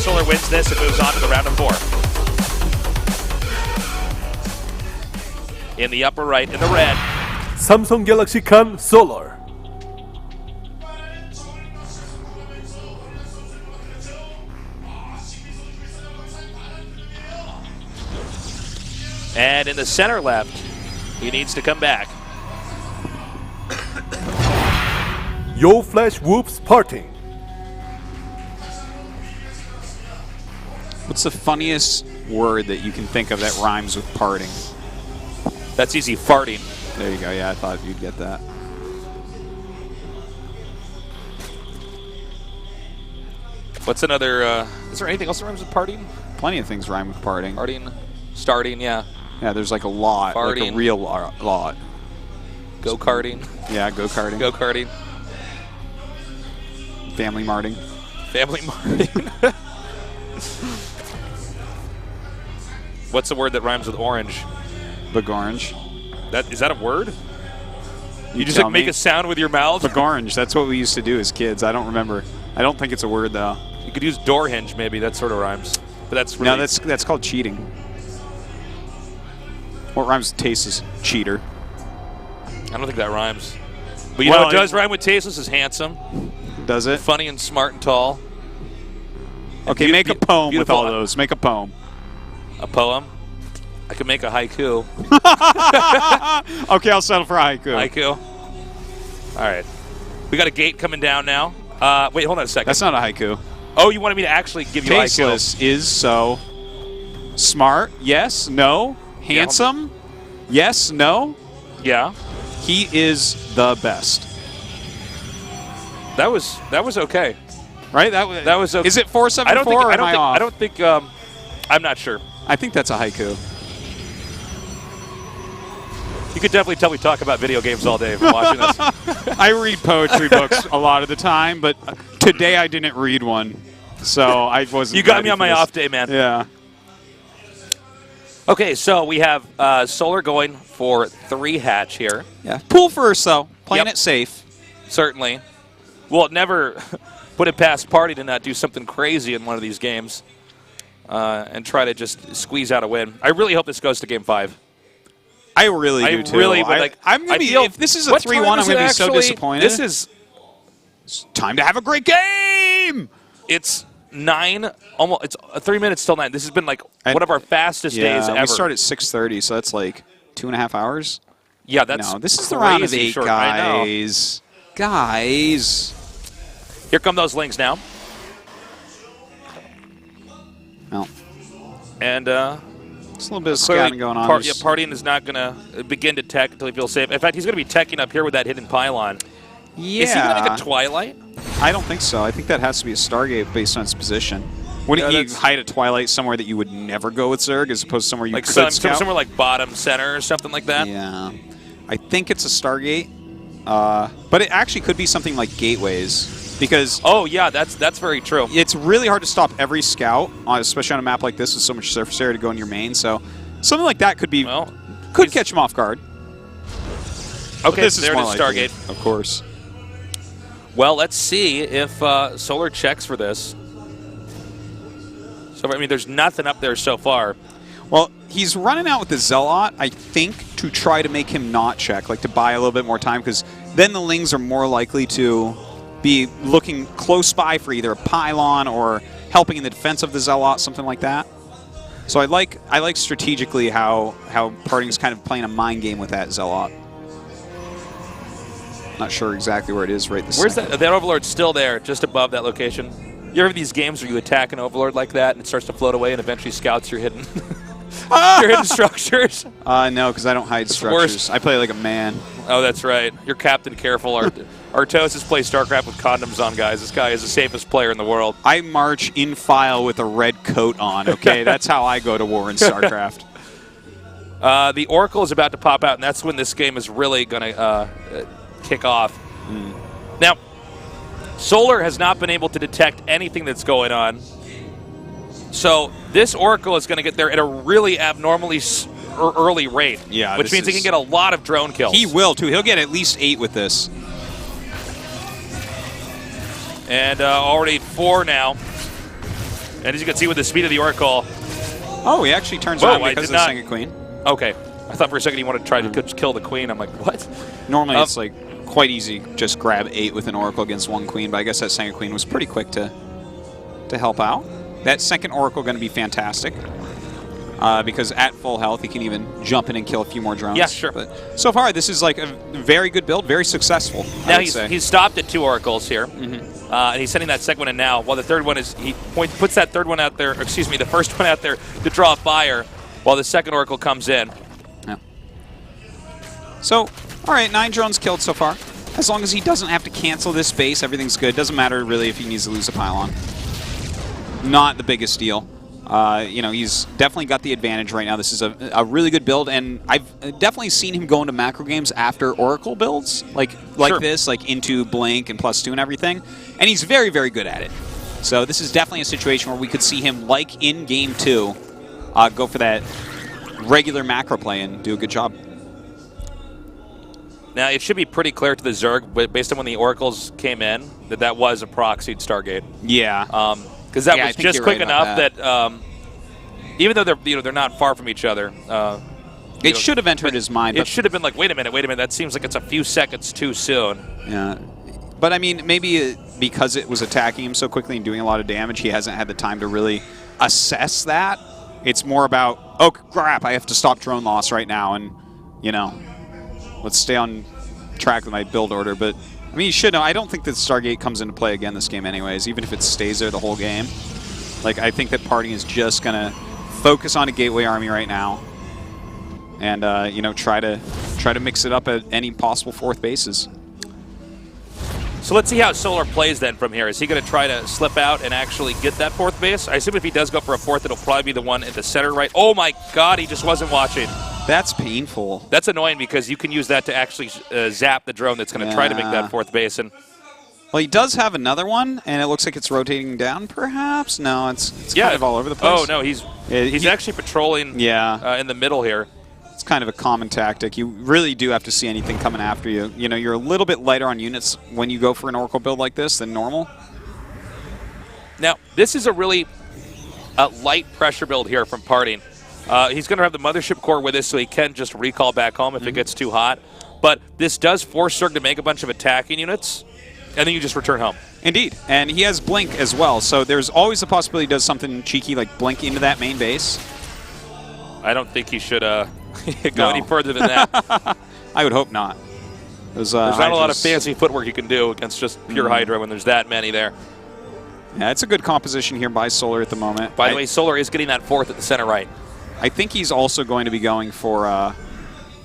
Solar wins this and moves on to the round of 4. In the upper right, in the red. Samsung Galaxy Can Solar. And in the center left, he needs to come back. Yo Flash Whoops PartinG. What's the funniest word that you can think of that rhymes with parting? That's easy, farting. There you go. Yeah, I thought you'd get that. What's another, is there anything else that rhymes with parting? Plenty of things rhyme with parting. Parting, starting, yeah. Yeah, there's like a lot, Farting. like a real lot. Go-karting. Yeah, go-karting. Go-karting. Family marting. Family marting. What's the word that rhymes with orange? Bagorange. Is that a word? You just tell like make me. a sound with your mouth? Bagorange. That's what we used to do as kids. I don't remember. I don't think it's a word though. You could use door hinge maybe. That sort of rhymes. But that's really... No, that's called cheating. What rhymes with tasteless? Cheater. I don't think that rhymes. But you know what does rhyme with tasteless is handsome. Does it? Funny and smart and tall. Okay, make a poem with all those. Make a poem. A poem? I could make a haiku. Okay, I'll settle for a haiku. Haiku. All right. We got a gate coming down now. Wait, hold on a second. That's not a haiku. Oh, you wanted me to actually give you a haiku? Tasteless is so smart. Yes. No. Handsome. Yes. No. Yeah. He is the best. That was okay. Right? That was okay. Is it 474 or am I off? I don't think I'm not sure. I think that's a haiku. You could definitely tell we talk about video games all day from watching this. I read poetry books a lot of the time, but today I didn't read one. So I wasn't. You got ready me on for my this. off day, man. Yeah. Okay, so we have Solar going for 3 hatch here. Yeah. Pool first, though. Playing Yep. it safe. Certainly. Well, never put it past Party to not do something crazy in one of these games and try to just squeeze out a win. I really hope this goes to Game 5. I really do, too. Really, but like, I'm going to be, if this is a 3-1, I'm going to be so disappointed. This is... It's time to have a great game! It's 9, almost, it's 3 minutes till 9. This has been like one of our fastest days ever. We start at 6:30, so that's like 2.5 hours. Yeah, that's No, this is the round of 8, short. guys. Guys. Here come those links now. Well, and it's a little bit of scouting going on. Partying is not going to begin to tech until he feels safe. In fact, he's going to be teching up here with that hidden pylon. Yeah. Is he going to make a Twilight? I don't think so. I think that has to be a Stargate based on its position. Wouldn't you hide a Twilight somewhere that you would never go with Zerg as opposed to somewhere you like could scout? somewhere like bottom center or something like that? Yeah. I think it's a Stargate. But it actually could be something like gateways. Because yeah, that's very true. It's really hard to stop every scout, especially on a map like this with so much surface area to go in your main. So something like that could be could catch him off guard. Okay, this there is it is, Stargate. Of course. Well, let's see if Solar checks for this. So I mean, there's nothing up there so far. Well, he's running out with the Zealot, I think, to try to make him not check, like to buy a little bit more time, because then the Lings are more likely to be looking close by for either a pylon or helping in the defense of the Zealot, something like that. So I like strategically how PartinG's kind of playing a mind game with that Zealot. Not sure exactly where it is right this Where's second. that Overlord's still there, just above that location. You ever have these games where you attack an Overlord like that and it starts to float away and eventually scouts your hidden your hidden structures? No, because I don't hide structures. Worst. I play like a man. Oh, that's right. You're Captain Careful. Artos has played StarCraft with condoms on, guys. This guy is the safest player in the world. I march in file with a red coat on, okay? That's how I go to war in StarCraft. The Oracle is about to pop out, and that's when this game is really going to kick off. Now, Solar has not been able to detect anything that's going on. So this Oracle is going to get there at a really abnormally early rate, which means he can get a lot of drone kills. He will, too. He'll get at least 8 with this. And already 4 now. And as you can see with the speed of the Oracle. Oh, he actually turns Whoa, around because of the second queen. Okay. I thought for a second he wanted to try to kill the queen. I'm like, what? Normally it's like quite easy, just grab 8 with an Oracle against 1 queen, but I guess that second queen was pretty quick to help out. That second Oracle going to be fantastic because at full health he can even jump in and kill a few more drones. Yeah, sure. But so far this is like a very good build, very successful. Now he's stopped at 2 Oracles here, and he's sending that second one in now. While the third one is puts that third one out there, or excuse me, the first one out there to draw fire, while the second Oracle comes in. Yeah. So, all right, 9 drones killed so far. As long as he doesn't have to cancel this base, everything's good. Doesn't matter really if he needs to lose a pylon. Not the biggest deal. You know, he's definitely got the advantage right now. This is a really good build, and I've definitely seen him go into macro games after Oracle builds, like this, like into Blink and +2 and everything, and he's very, very good at it. So this is definitely a situation where we could see him, like in Game 2, go for that regular macro play and do a good job. Now, it should be pretty clear to the Zerg, but based on when the Oracles came in, that was a proxied Stargate. Yeah. Because that was just quick enough that even though they're not far from each other, it should have entered his mind. It should have been like, wait a minute, that seems like it's a few seconds too soon. Yeah, but I mean, maybe because it was attacking him so quickly and doing a lot of damage, he hasn't had the time to really assess that. It's more about, oh crap, I have to stop drone loss right now, and you know, let's stay on track with my build order. But I mean, you should know, I don't think that Stargate comes into play again this game anyways, even if it stays there the whole game. Like, I think that PartinG is just going to focus on a Gateway army right now and, you know, try to mix it up at any possible 4th bases. So let's see how Solar plays then from here. Is he going to try to slip out and actually get that 4th base? I assume if he does go for a 4th, it'll probably be the one at the center right. Oh my god, he just wasn't watching. That's painful. That's annoying because you can use that to actually zap the drone that's going to try to make that 4th base. And well, he does have another one, and it looks like it's rotating down, perhaps? No, it's kind of all over the place. Oh, no, he's actually patrolling in the middle here. It's kind of a common tactic. You really do have to see anything coming after you. You know, you're a little bit lighter on units when you go for an Oracle build like this than normal. Now, this is a really light pressure build here from PartinG. He's going to have the Mothership Core with us, so he can just recall back home if it gets too hot. But this does force Zerg to make a bunch of attacking units, and then you just return home. Indeed. And he has Blink as well, so there's always the possibility he does something cheeky like Blink into that main base. I don't think he should go any further than that. I would hope not. There's not a lot of fancy footwork you can do against just pure Hydra when there's that many there. Yeah, it's a good composition here by Solar at the moment. By the way, Solar is getting that 4th at the center right. I think he's also going to be going for,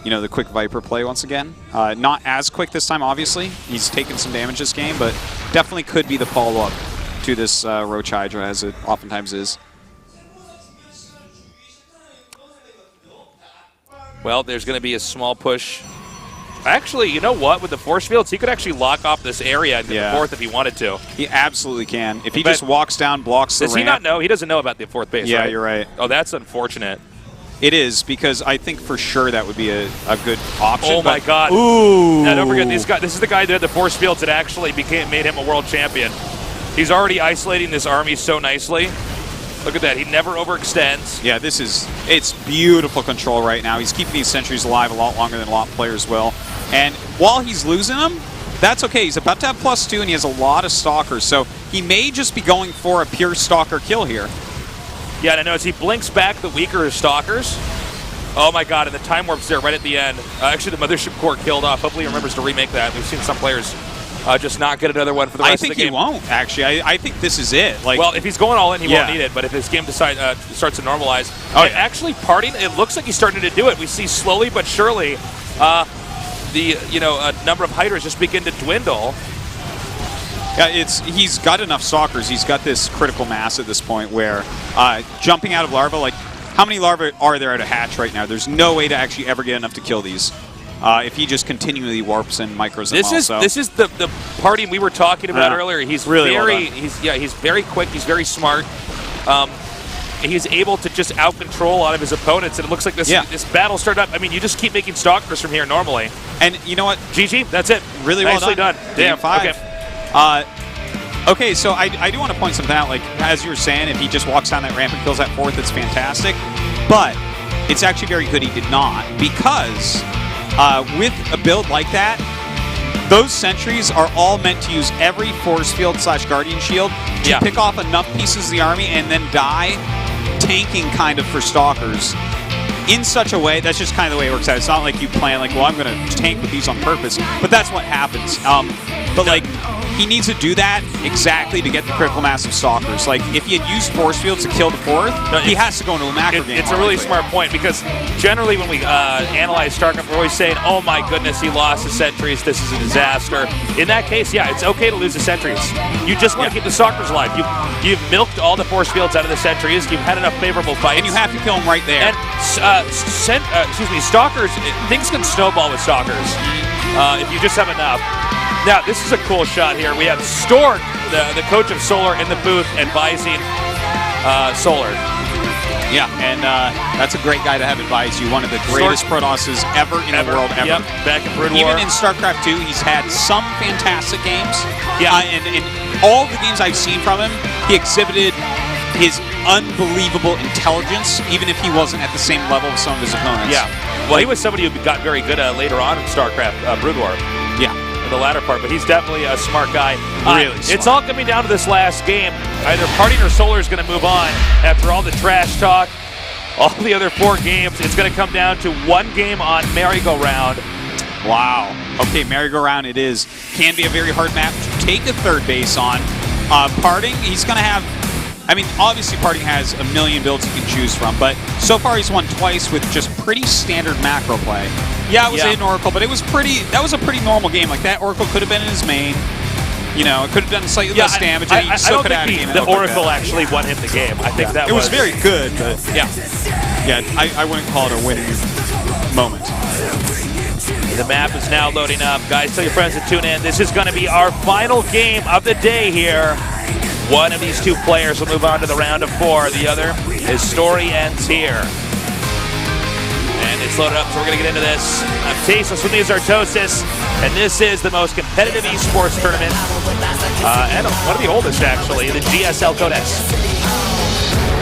you know, the quick Viper play once again. Not as quick this time, obviously. He's taken some damage this game, but definitely could be the follow-up to this Ro8 Hydra, as it oftentimes is. Well, there's going to be a small push. Actually, you know what? With the force fields, he could actually lock off this area and get the 4th if he wanted to. He absolutely can. If he just walks down, blocks the ramp. Does he not know? He doesn't know about the 4th base, Yeah, right? you're right. Oh, that's unfortunate. It is, because I think for sure that would be a good option. Oh, my God. Ooh. Now, don't forget, this is the guy that had the force fields that actually made him a world champion. He's already isolating this army so nicely. Look at that. He never overextends. Yeah, it's beautiful control right now. He's keeping these sentries alive a lot longer than a lot of players will. And while he's losing them, that's okay. He's about to have +2, and he has a lot of stalkers. So he may just be going for a pure stalker kill here. Yeah, and I know as he blinks back the weaker stalkers. Oh my god, and the time warp's there right at the end. Actually, the Mothership Core killed off. Hopefully he remembers to remake that. We've seen some players just not get another one for the rest of the game. I think he won't, actually. I think this is it. Like, well, if he's going all in, he won't need it. But if his game starts to normalize. Actually, PartinG, it looks like he's starting to do it. We see slowly but surely the number of Hydras just begin to dwindle. Yeah, he's got enough stalkers. He's got this critical mass at this point where jumping out of larva, like, how many larvae are there at a hatch right now? There's no way to actually ever get enough to kill these. If he just continually warps and micros them This is the PartinG we were talking about earlier. He's really he's very quick. He's very smart. He's able to just out-control a lot of his opponents, and it looks like this battle started up. I mean, you just keep making stalkers from here normally. And you know what? GG, that's it. Really well Nicely done. Damn. Damn. Okay. Okay, so I do want to point something out. Like, as you were saying, if he just walks down that ramp and kills that 4th, it's fantastic. But it's actually very good he did not, because with a build like that, those sentries are all meant to use every force field / guardian shield to pick off enough pieces of the army and then die tanking kind of for stalkers in such a way. That's just kind of the way it works out. It's not like you plan like, well, I'm going to tank with these on purpose, but that's what happens. But like, he needs to do that exactly to get the critical mass of stalkers. Like, if he had used force fields to kill the 4th, he has to go into a macro game. It's a really smart point, because generally when we analyze StarCraft, we're always saying, oh my goodness, he lost the sentries, this is a disaster. In that case, yeah, it's okay to lose the sentries. You just want to keep the stalkers alive. You've milked all the force fields out of the sentries, you've had enough favorable fights. And you have to kill them right there. And, stalkers, things can snowball with stalkers if you just have enough. Now, this is a cool shot here. We have Stork, the coach of Solar, in the booth advising Solar. Yeah, and that's a great guy to have advise you. One of the greatest Protoss ever in the world ever. Yep, back in Brood War. Even in StarCraft II, he's had some fantastic games. Yeah. And in all the games I've seen from him, he exhibited his unbelievable intelligence, even if he wasn't at the same level as some of his opponents. Yeah. Well, he was somebody who got very good later on in StarCraft Brood War. Yeah. The latter part, but he's definitely a smart guy. Really smart. It's all coming down to this last game. Either PartinG or Solar is going to move on after all the trash talk, all the other 4 games. It's going to come down to 1 game on merry-go-round. Wow. Okay, merry-go-round it is. Can be a very hard map to take a 3rd base on. PartinG, he's going to have... I mean, obviously PartinG has a million builds he can choose from, but so far he's won twice with just pretty standard macro play. Yeah, it was a hidden Oracle, but it was that was a pretty normal game. Like, that Oracle could have been in his main. You know, it could have done slightly less damage, and he still could have had a game. The Oracle actually won him the game. I think that was very good, but yeah. Yeah, I wouldn't call it a winning moment. The map is now loading up. Guys, tell your friends to tune in. This is going to be our final game of the day here. One of these 2 players will move on to the round of 4. The other, his story ends here. And it's loaded up, so we're going to get into this. I'm Tasteless, with me is Artosis, and this is the most competitive esports tournament, and one of the oldest, actually, the GSL Code S.